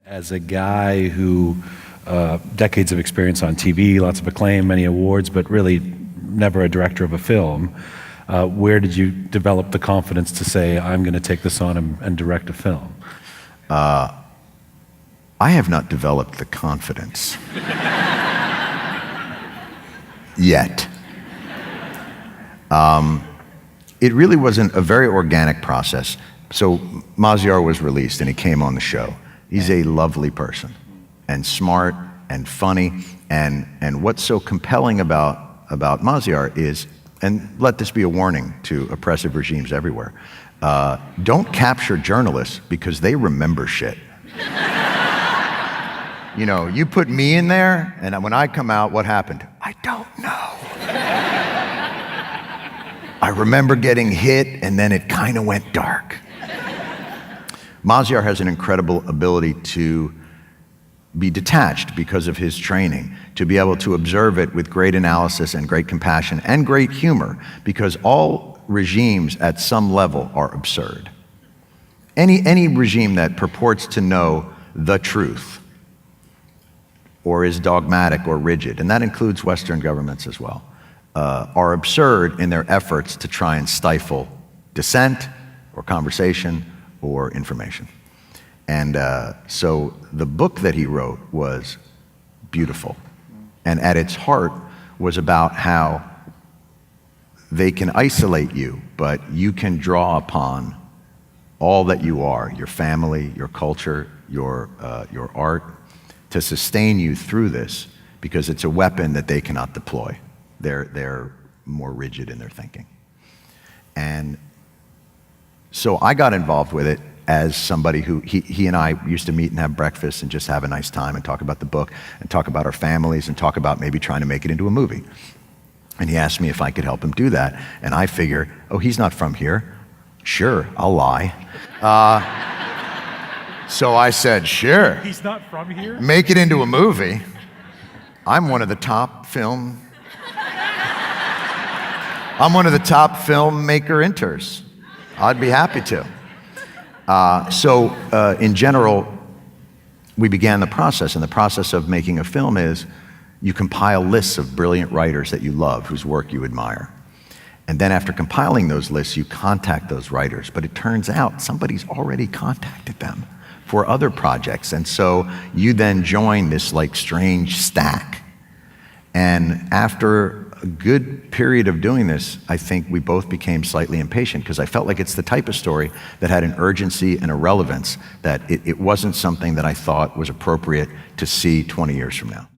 As a guy who, decades of experience on TV, lots of acclaim, many awards, but really never a director of a film, where did you develop the confidence to say, I'm going to take this on and direct a film? I have not developed the confidence yet. It really wasn't a very organic process. So Maziar was released and he came on the show. He's a lovely person and smart and funny, and what's so compelling about Maziar is, and let this be a warning to oppressive regimes everywhere, don't capture journalists because they remember shit. You know, you put me in there, and when I come out, what happened? I don't know. I remember getting hit, and then it kind of went dark. Maziar has an incredible ability to be detached because of his training, to be able to observe it with great analysis and great compassion and great humor, because all regimes at some level are absurd. Any regime that purports to know the truth or is dogmatic or rigid, and that includes Western governments as well, are absurd in their efforts to try and stifle dissent or conversation or information. And so the book that he wrote was beautiful, and at its heart was about how they can isolate you, but you can draw upon all that you are, your family, your culture, your art, to sustain you through this, because it's a weapon that they cannot deploy. They're more rigid in their thinking. And so I got involved with it as somebody who, he and I used to meet and have breakfast and just have a nice time and talk about the book and talk about our families and talk about maybe trying to make it into a movie. And he asked me if I could help him do that. And I figure, oh, he's not from here. Sure, I'll lie. So I said, sure. He's not from here? Make it into a movie. I'm one of the top filmmaker interns. I'd be happy to. So in general, we began the process, and the process of making a film is you compile lists of brilliant writers that you love, whose work you admire. And then after compiling those lists, you contact those writers, but it turns out somebody's already contacted them for other projects. And so you then join this like strange stack. And after a good period of doing this, I think we both became slightly impatient, because I felt like it's the type of story that had an urgency and a relevance that it wasn't something that I thought was appropriate to see 20 years from now.